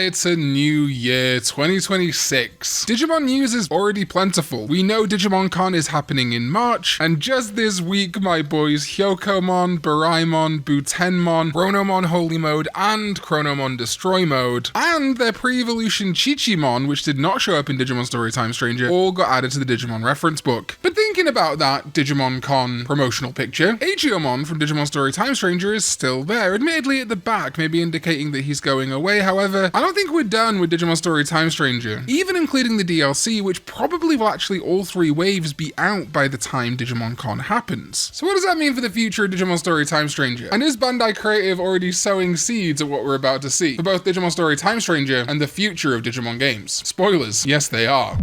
it's a new year, 2026. Digimon news is already plentiful. We know Digimon Con is happening in March, and just this week, my boys Hyokomon, Baraimon, Butenmon, Chronomon Holy Mode, and Chronomon Destroy Mode, and their pre-evolution Chichimon, which did not show up in Digimon Story Time Stranger, all got added to the Digimon reference book. But thinking about that Digimon Con promotional picture, Agiomon from Digimon Story Time Stranger is still there, admittedly at the back, maybe indicating that he's going away. However, I don't think we're done with Digimon Story Time Stranger, even including the DLC, which probably will actually all three waves be out by the time Digimon Con happens. So what does that mean for the future of Digimon Story Time Stranger? And is Bandai Creative already sowing seeds of what we're about to see for both Digimon Story Time Stranger and the future of Digimon games? Spoilers, yes they are.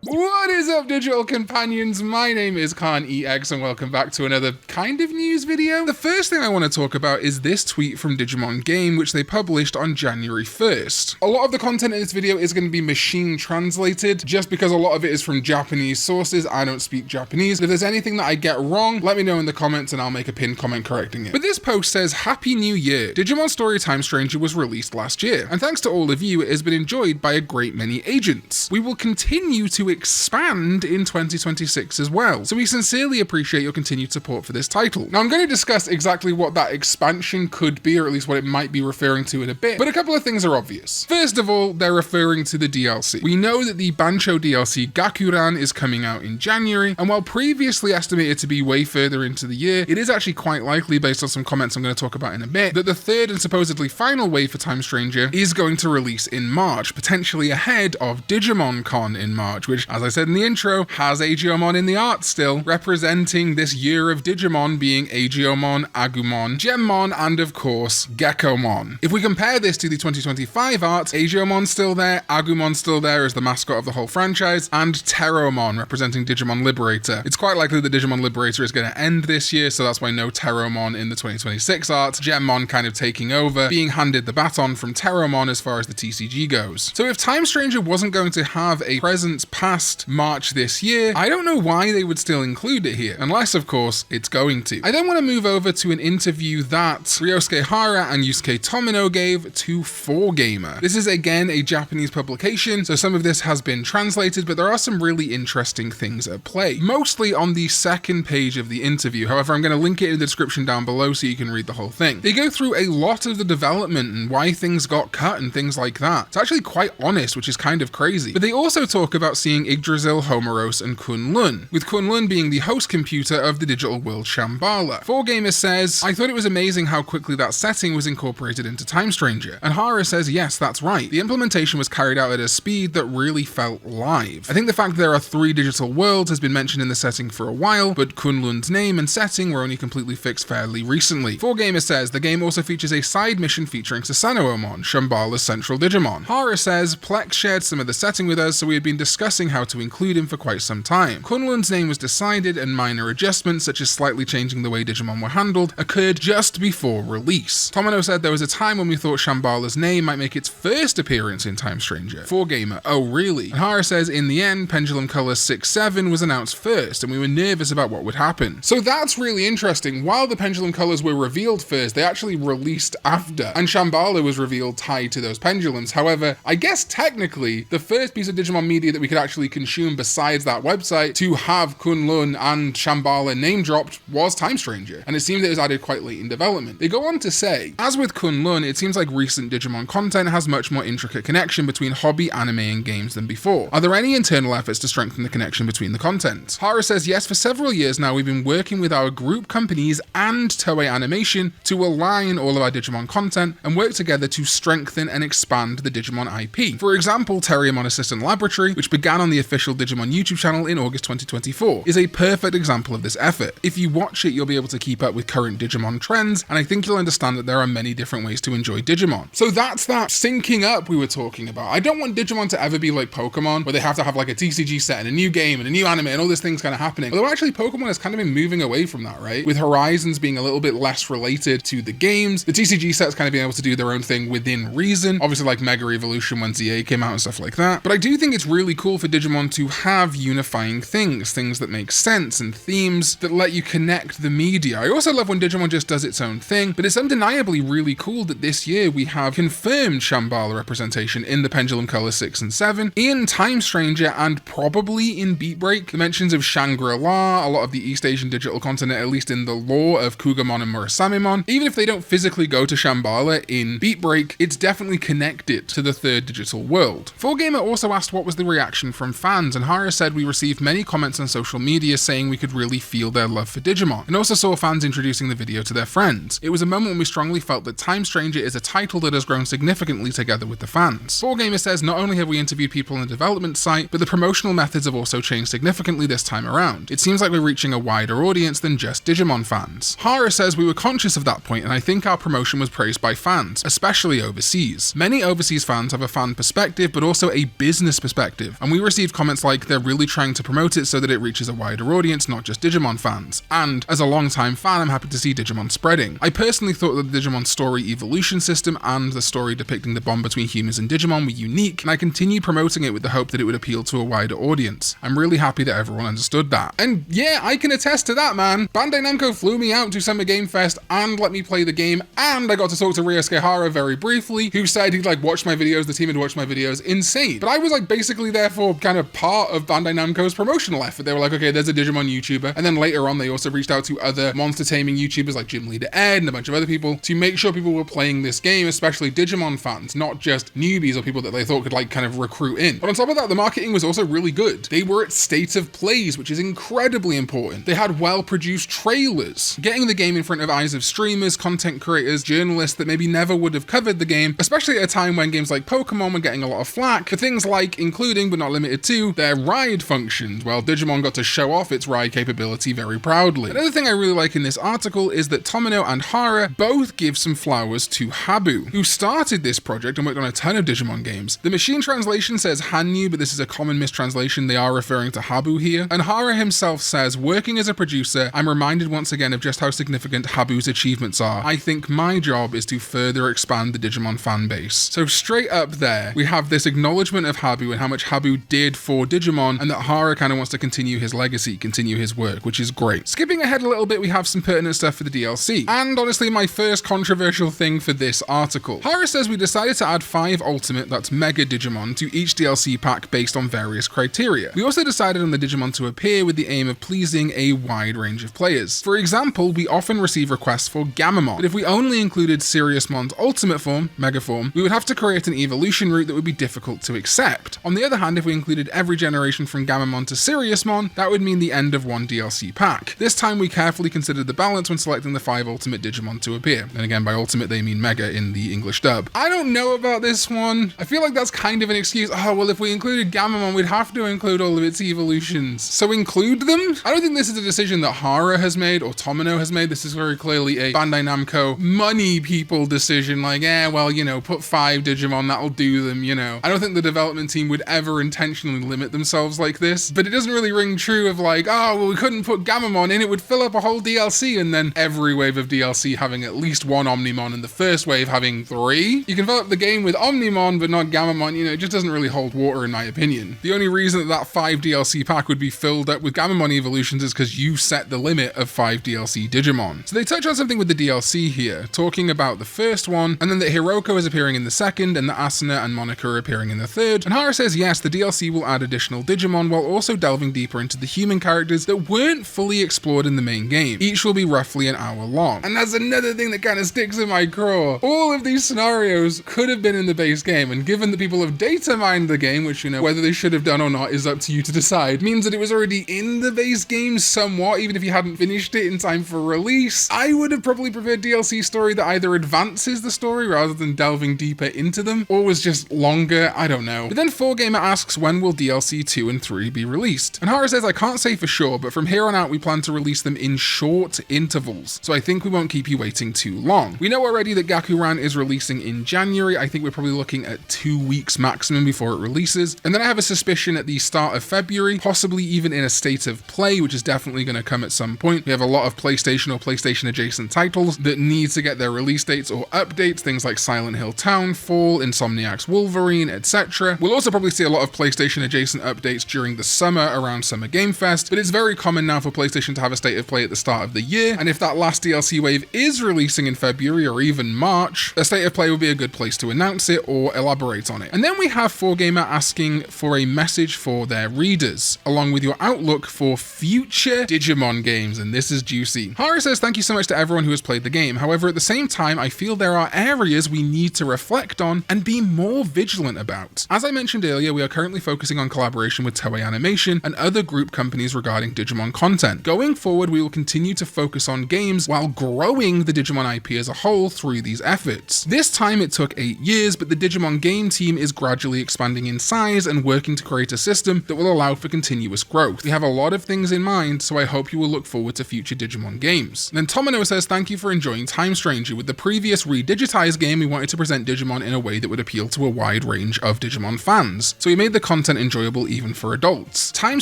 What is up, digital companions? My name is Karn EX and welcome back to another kind of news video. The first thing I want to talk about is this tweet from Digimon Game, which they published on January 1st. A lot of the content in this video is going to be machine translated, just because a lot of it is from Japanese sources. I don't speak Japanese. If there's anything that I get wrong, let me know in the comments and I'll make a pinned comment correcting it. But this post says, Happy New Year! Digimon Story Time Stranger was released last year, and thanks to all of you, it has been enjoyed by a great many agents. We will continue to expand in 2026 as well, so we sincerely appreciate your continued support for this title. Now I'm going to discuss exactly what that expansion could be, or at least what it might be referring to in a bit, but a couple of things are obvious. First of all, they're referring to the DLC. We know that the Bancho DLC Gakuran is coming out in January, and while previously estimated to be way further into the year, it is actually quite likely, based on some comments I'm going to talk about in a bit, that the third and supposedly final wave for Time Stranger is going to release in March, potentially ahead of Digimon Con in March, which, as I said in the intro, has Agiomon in the art still, representing this year of Digimon being Agiomon, Agumon, Gemmon, and of course, Geckomon. If we compare this to the 2025 art, Agiomon's still there, Agumon's still there as the mascot of the whole franchise, and Terromon representing Digimon Liberator. It's quite likely that Digimon Liberator is going to end this year, so that's why no Terromon in the 2026 art, Gemmon kind of taking over, being handed the baton from Terromon as far as the TCG goes. So if Time Stranger wasn't going to have a presence past March this year, I don't know why they would still include it here, unless of course it's going to. I then want to move over to an interview that Ryosuke Hara and Yusuke Tomino gave to 4Gamer. This is again a Japanese publication, so some of this has been translated, but there are some really interesting things at play, mostly on the second page of the interview. However, I'm going to link it in the description down below so you can read the whole thing. They go through a lot of the development and why things got cut and things like that. It's actually quite honest, which is kind of crazy. But they also talk about seeing Yggdrasil, Homeros, and Kunlun, with Kunlun being the host computer of the digital world Shambhala. 4Gamer says, I thought it was amazing how quickly that setting was incorporated into Time Stranger. And Hara says, yes, that's right. The implementation was carried out at a speed that really felt live. I think the fact that there are 3 digital worlds has been mentioned in the setting for a while, but Kunlun's name and setting were only completely fixed fairly recently. 4Gamer says, the game also features a side mission featuring Susanoo-omon, Shambhala's central Digimon. Hara says, Plex shared some of the setting with us, so we had been discussing how to include him for quite some time. Kunlun's name was decided, and minor adjustments, such as slightly changing the way Digimon were handled, occurred just before release. Tomino said there was a time when we thought Shambhala's name might make its first appearance in Time Stranger. 4Gamer, oh really? And Hara says, in the end, Pendulum Color 6-7 was announced first, and we were nervous about what would happen. So that's really interesting. While the Pendulum Colors were revealed first, they actually released after, and Shambhala was revealed tied to those pendulums. However, I guess technically, the first piece of Digimon media that we could actually consume besides that website to have Kunlun and Shambhala name dropped was Time Stranger, and it seemed that it was added quite late in development. They go on to say, as with Kunlun, it seems like recent Digimon content has much more intricate connection between hobby, anime, and games than before. Are there any internal efforts to strengthen the connection between the content? Hara says, yes, for several years now we've been working with our group companies and Toei Animation to align all of our Digimon content and work together to strengthen and expand the Digimon IP. For example, Terriermon Assistant Laboratory, which began on the official Digimon YouTube channel in August 2024, is a perfect example of this effort. If you watch it, you'll be able to keep up with current Digimon trends, and I think you'll understand that there are many different ways to enjoy Digimon. So that's that syncing up we were talking about. I don't want Digimon to ever be like Pokemon, where they have to have like a TCG set and a new game and a new anime and all these things kind of happening. Although actually Pokemon has kind of been moving away from that, right? With Horizons being a little bit less related to the games, the TCG sets kind of being able to do their own thing within reason. Obviously like Mega Evolution when ZA came out and stuff like that. But I do think it's really cool for Digimon to have unifying things that make sense and themes that let you connect the media. I also love when Digimon just does its own thing, but it's undeniably really cool that this year we have confirmed Shambhala representation in the Pendulum Color 6 and 7, in Time Stranger, and probably in Beat Break. The mentions of Shangri-La, a lot of the East Asian digital continent, at least in the lore of Kugamon and Murasamemon. Even if they don't physically go to Shambhala in Beat Break, it's definitely connected to the third digital world. 4Gamer also asked what was the reaction from fans, and Hara said we received many comments on social media saying we could really feel their love for Digimon, and also saw fans introducing the video to their friends. It was a moment when we strongly felt that Time Stranger is a title that has grown significantly together with the fans. 4Gamer says not only have we interviewed people on the development site, but the promotional methods have also changed significantly this time around. It seems like we're reaching a wider audience than just Digimon fans. Hara says we were conscious of that point, and I think our promotion was praised by fans, especially overseas. Many overseas fans have a fan perspective, but also a business perspective, and we received comments like they're really trying to promote it so that it reaches a wider audience, not just Digimon fans. And as a long-time fan, I'm happy to see Digimon spreading. I personally thought that the Digimon story evolution system and the story depicting the bond between humans and Digimon were unique, and I continue promoting it with the hope that it would appeal to a wider audience. I'm really happy that everyone understood that. And yeah, I can attest to that, man. Bandai Namco flew me out to Summer Game Fest and let me play the game, and I got to talk to Ryosuke Hara very briefly, who said he'd watched my videos, the team had watched my videos. Insane. But I was basically there for kind of part of Bandai Namco's promotional effort. They were like, okay, there's a Digimon YouTuber, and then later on they also reached out to other monster taming YouTubers like Gym Leader Ed and a bunch of other people to make sure people were playing this game, especially Digimon fans, not just newbies or people that they thought could kind of recruit in. But on top of that, the marketing was also really good. They were at state of plays, which is incredibly important. They had well-produced trailers, getting the game in front of eyes of streamers, content creators, journalists that maybe never would have covered the game, especially at a time when games like Pokemon were getting a lot of flack for things like, including but not limited to, their ride functions. Well, Digimon got to show off its ride capability very proudly. Another thing I really like in this article is that Tomino and Hara both give some flowers to Habu, who started this project and worked on a ton of Digimon games. The machine translation says Hanyu, but this is a common mistranslation. They are referring to Habu here. And Hara himself says, working as a producer, I'm reminded once again of just how significant Habu's achievements are. I think my job is to further expand the Digimon fan base. So straight up there, we have this acknowledgement of Habu and how much Habu did for Digimon, and that Hara kind of wants to continue his legacy, continue his work, which is great. Skipping ahead a little bit, we have some pertinent stuff for the DLC. And honestly, my first controversial thing for this article. Hara says we decided to add 5 Ultimate, that's Mega Digimon, to each DLC pack based on various criteria. We also decided on the Digimon to appear with the aim of pleasing a wide range of players. For example, we often receive requests for Gamamon, but if we only included Siriusmon's Ultimate form, Mega form, we would have to create an evolution route that would be difficult to accept. On the other hand, if we included every generation from Gamamon to Siriusmon, that would mean the end of one DLC pack. This time we carefully considered the balance when selecting the 5 Ultimate Digimon to appear. And again, by Ultimate they mean Mega in the English dub. I don't know about this one. I feel like that's kind of an excuse. Oh, well, if we included Gamamon, we'd have to include all of its evolutions. So include them? I don't think this is a decision that Hara has made or Tomino has made. This is very clearly a Bandai Namco money people decision. Put 5 Digimon, that'll do them, I don't think the development team would ever intentionally limit themselves like this, but it doesn't really ring true of we couldn't put Gamamon in, it would fill up a whole DLC, and then every wave of DLC having at least 1 Omnimon and the first wave having 3. You can fill up the game with Omnimon, but not Gamamon, it just doesn't really hold water in my opinion. The only reason that 5 DLC pack would be filled up with Gamamon evolutions is because you set the limit of 5 DLC Digimon. So they touch on something with the DLC here, talking about the first one, and then that Hiroko is appearing in the second, and that Asuna and Monica are appearing in the third. And Hara says yes, the DLC will add additional Digimon while also delving deeper into the human characters that weren't fully explored in the main game. Each will be roughly an hour long. And that's another thing that kind of sticks in my craw. All of these scenarios could have been in the base game, and given that people have data mined the game, which whether they should have done or not is up to you to decide, means that it was already in the base game somewhat, even if you hadn't finished it in time for release. I would have probably preferred DLC story that either advances the story rather than delving deeper into them, or was just longer, I don't know. But then 4Gamer asks, when will DLC 2 and 3 be released? And Hara says, I can't say for sure, but from here on out we plan to release them in short intervals, so I think we won't keep you waiting too long. We know already that Gakuran is releasing in January. I think we're probably looking at 2 weeks maximum before it releases, and then I have a suspicion at the start of February, possibly even in a state of play, which is definitely going to come at some point. We have a lot of PlayStation or PlayStation adjacent titles that need to get their release dates or updates, things like Silent Hill Townfall, Insomniac's Wolverine, etc. We'll also probably see a lot of PlayStation adjacent updates during the summer around Summer Game Fest, but it's very common now for PlayStation to have a state of play at the start of the year, and if that last DLC wave is releasing in February or even March, a state of play would be a good place to announce it or elaborate on it. And then we have 4Gamer asking for a message for their readers, along with your outlook for future Digimon games, and this is juicy. Hara says, thank you so much to everyone who has played the game. However, at the same time, I feel there are areas we need to reflect on and be more vigilant about. As I mentioned earlier, we are currently focusing on collaboration with Toei Animation and other group companies regarding Digimon content. Going forward, we will continue to focus on games while growing the Digimon IP as a whole through these efforts. This time it took 8 years, but the Digimon game team is gradually expanding in size and working to create a system that will allow for continuous growth. We have a lot of things in mind, so I hope you will look forward to future Digimon games. And then Tomino says, thank you for enjoying Time Stranger. With the previous redigitized game, we wanted to present Digimon in a way that would appeal to a wide range of Digimon fans, so we made the content enjoyable even for adults. Time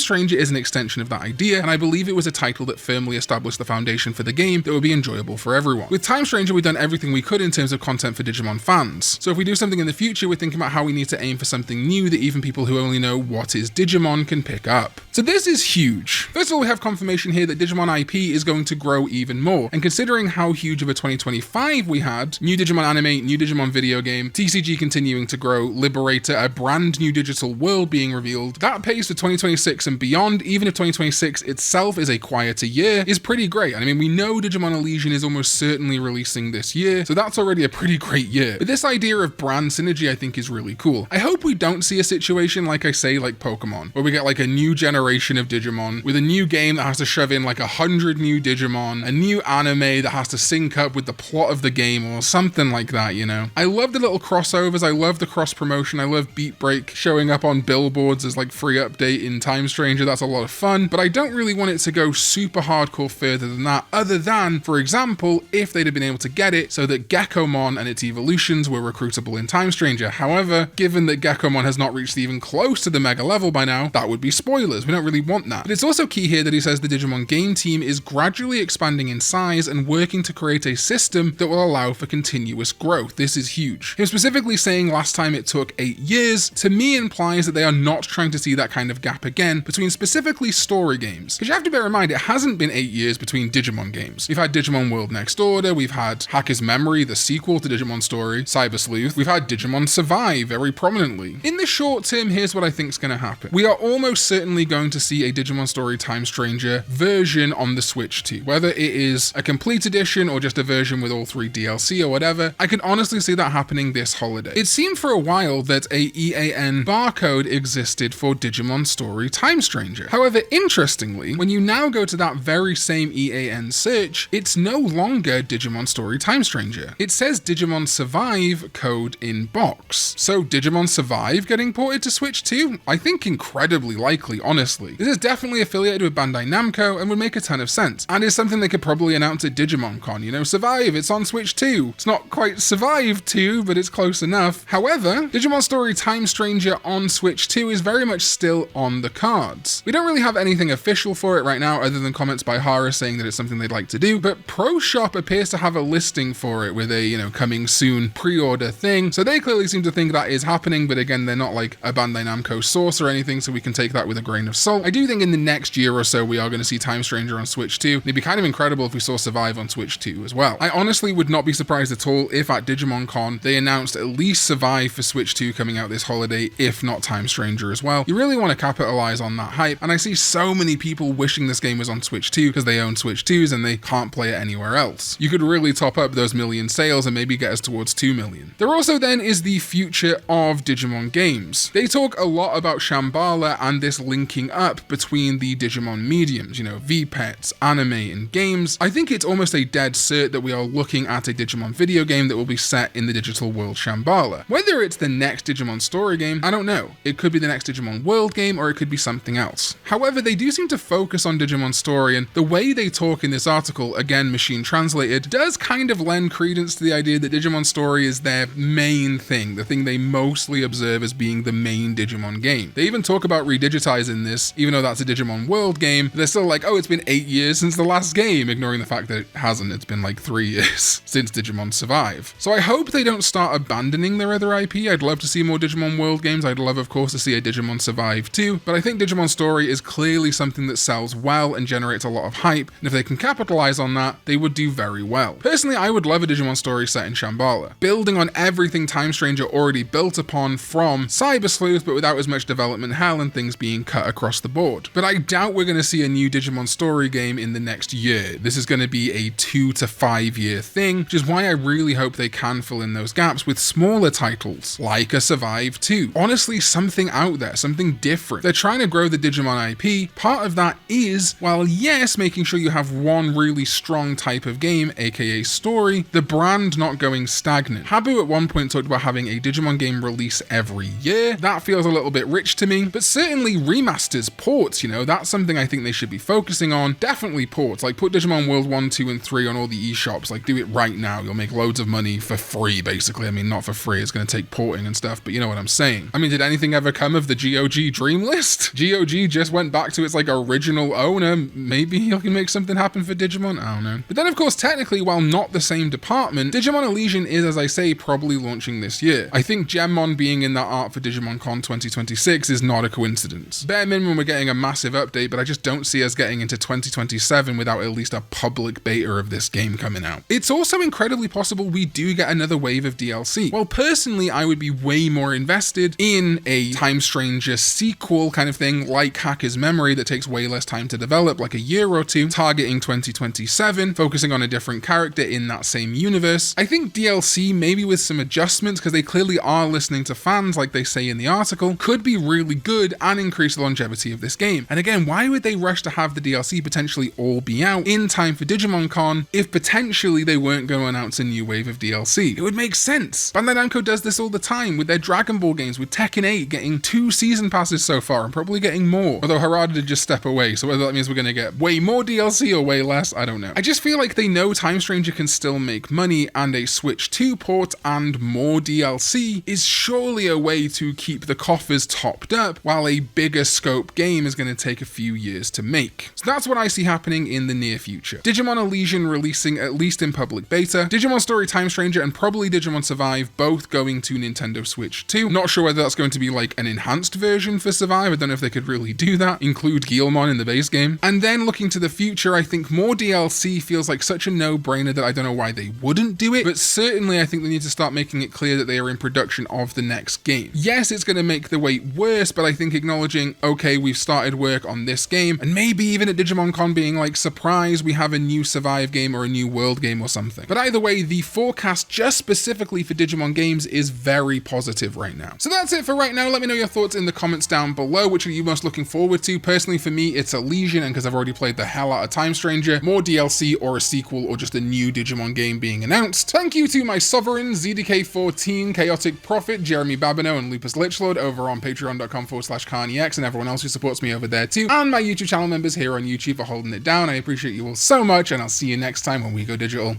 Stranger is an extension of that idea, and I believe it was a title that firmly established the foundation for the game that would be enjoyable for everyone. With Time Stranger, we've done everything we could in terms of content for Digimon fans, so if we do something in the future, we're thinking about how we need to aim for something new that even people who only know what is Digimon can pick up. So this is huge. First of all, we have confirmation here that Digimon IP is going to grow even more, and considering how huge of a 2025 we had, new Digimon anime, new Digimon video game, TCG continuing to grow, Liberator, a brand new digital world being revealed, that pace for 2026 and beyond, even if 2026 itself is a quieter year, is pretty great. And I mean, we know Digimon Elysian is almost certainly releasing this year, so that's already a pretty great year. But this idea of brand synergy I think is really cool. I hope we don't see a situation like I say, like Pokemon, where we get like a new generation of Digimon with a new game that has to shove in like 100 new Digimon, a new anime that has to sync up with the plot of the game or something like that, you know? I love the little crossovers, I love the cross promotion, I love Beat Break showing up on billboards as like free update in Time Stranger, that's a lot of fun, but I don't really want it to go super hardcore further than that, other than, for example, if they'd have been able to get it so that Gekomon and its evolutions were recruitable in Time Stranger. However, given that Gekomon has not reached even close to the mega level by now, that would be spoilers. We don't really want that. But it's also key here that he says the Digimon game team is gradually expanding in size and working to create a system that will allow for continuous growth. This is huge. Him specifically saying last time it took 8 years, to me implies that they are not trying to see that kind of gap again between specifically story games. Because you have to bear in mind, it hasn't been 8 years between Digimon games. We've had Digimon World Next Order, we've had Hacker's Memory, the sequel to Digimon Story, Cyber Sleuth, we've had Digimon Survive very prominently. In the short term, here's what I think is going to happen. We are almost certainly going to see a Digimon Story Time Stranger version on the Switch 2. Whether it is a complete edition or just a version with all 3 DLC or whatever, I can honestly see that happening this holiday. It seemed for a while that a EAN barcode existed for Digimon Story Time Stranger. However, interestingly, when you now go to that very same EAN search, it's no longer Digimon Story Time Stranger. It says Digimon Survive code in box. So Digimon Survive getting ported to Switch 2? I think incredibly likely, honestly. This is definitely affiliated with Bandai Namco and would make a ton of sense, and is something they could probably announce at Digimon Con. You know, Survive, it's on Switch 2. It's not quite Survive 2, but it's close enough. However, Digimon Story Time Stranger on Switch 2 is very much still on the cards. We don't really have anything official for it right now other than comments by Hara saying that it's something they'd like to do, but Pro Shop appears to have a listing for it with a, you know, coming soon pre-order thing, so they clearly seem to think that is happening, but again, they're not like a Bandai Namco source or anything, so we can take that with a grain of salt. I do think in the next year or so we are going to see Time Stranger on Switch 2. It'd be kind of incredible if we saw Survive on Switch 2 as well. I honestly would not be surprised at all if at Digimon Con they announced at least Survive for Switch 2 coming out this holiday, if not Time Stranger as well. You really want to capitalize on that hype, and I see so many people wishing this game was on Switch 2 because they own Switch 2s and they can't play it anywhere else. You could really top up those million sales and maybe get us towards 2 million. There also then is the future of Digimon games. They talk a lot about Shambhala and this linking up between the Digimon mediums, you know, VPETs, anime, and games. I think it's almost a dead cert that we are looking at a Digimon video game that will be set in the digital world Shambhala. Whether it's the next Digimon story game, I don't know. It could be the next Digimon world game, or it could be something else. However, they do seem to focus on Digimon story, and the way they talk in this article, again machine translated, does kind of lend credence to the idea that Digimon story is their main thing, the thing they mostly observe as being the main Digimon game. They even talk about redigitizing this, even though that's a Digimon world game. They're still like, oh, it's been 8 years since the last game, ignoring the fact that it hasn't. It's been like 3 years since Digimon Survive. So I hope they don't start abandoning their other IP. I'd love to see more Digimon world games. I'd love, of course, to see a Digimon Digimon Survive 2, but I think Digimon Story is clearly something that sells well and generates a lot of hype, and if they can capitalize on that, they would do very well. Personally, I would love a Digimon Story set in Shambhala, building on everything Time Stranger already built upon from Cyber Sleuth, but without as much development hell and things being cut across the board. But I doubt we're going to see a new Digimon Story game in the next year. This is going to be a 2 to 5 year thing, which is why I really hope they can fill in those gaps with smaller titles, like a Survive 2. Honestly, something out there, something different. They're trying to grow the Digimon IP. Part of that is, while yes, making sure you have one really strong type of game, aka story, the brand not going stagnant. Habu at one point talked about having a Digimon game release every year. That feels a little bit rich to me, but certainly remasters, ports, that's something I think they should be focusing on. Definitely ports, like put Digimon World 1, 2, and 3 on all the eShops, like do it right now. You'll make loads of money for free, basically. I mean, not for free, it's going to take porting and stuff, but you know what I'm saying. I mean, did anything ever come of the GOG Dream List? GOG just went back to its original owner. Maybe you can make something happen for Digimon? I don't know. But then of course, technically, while not the same department, Digimon Elysian is, as I say, probably launching this year. I think Gemmon being in that art for Digimon Con 2026 is not a coincidence. Bare minimum, we're getting a massive update, but I just don't see us getting into 2027 without at least a public beta of this game coming out. It's also incredibly possible we do get another wave of DLC. Well, personally, I would be way more invested in a Time Stranger sequel kind of thing, like Hacker's Memory, that takes way less time to develop, like a year or two, targeting 2027, focusing on a different character in that same universe. I think DLC, maybe with some adjustments, because they clearly are listening to fans, like they say in the article, could be really good and increase the longevity of this game. And again, why would they rush to have the DLC potentially all be out in time for Digimon Con if potentially they weren't going to announce a new wave of DLC? It would make sense. Bandai Namco does this all the time with their Dragon Ball games, with Tekken 8 getting 2 season passes so far and probably getting more. Although Harada did just step away, so whether that means we're going to get way more DLC or way less, I don't know. I just feel like they know Time Stranger can still make money, and a Switch 2 port and more DLC is surely a way to keep the coffers topped up, while a bigger scope game is going to take a few years to make. So that's what I see happening in the near future. Digimon Elysian releasing at least in public beta, Digimon Story Time Stranger and probably Digimon Survive both going to Nintendo Switch 2. Not sure whether that's going to be like an enhanced version for Survive. I don't know if they could really do that. Include Guilmon in the base game. And then looking to the future, I think more DLC feels like such a no-brainer that I don't know why they wouldn't do it, but certainly I think they need to start making it clear that they are in production of the next game. Yes, it's going to make the wait worse, but I think acknowledging, okay, we've started work on this game, and maybe even at Digimon Con being like, surprise, we have a new Survive game or a new World game or something. But either way, the forecast just specifically for Digimon games is very positive right now. So that's it for right now. Let me know your thoughts in the comments down below. Which are you most looking forward to? Personally, for me, it's Elysian, and because I've already played the hell out of Time Stranger, more DLC or a sequel or just a new Digimon game being announced. Thank you to my sovereigns, ZDK14, Chaotic Prophet, Jeremy Babineau, and Lupus Lichlord over on patreon.com/Karn EX, and everyone else who supports me over there too, and my YouTube channel members here on YouTube for holding it down. I appreciate you all so much, and I'll see you next time when we go digital.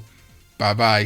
Bye bye.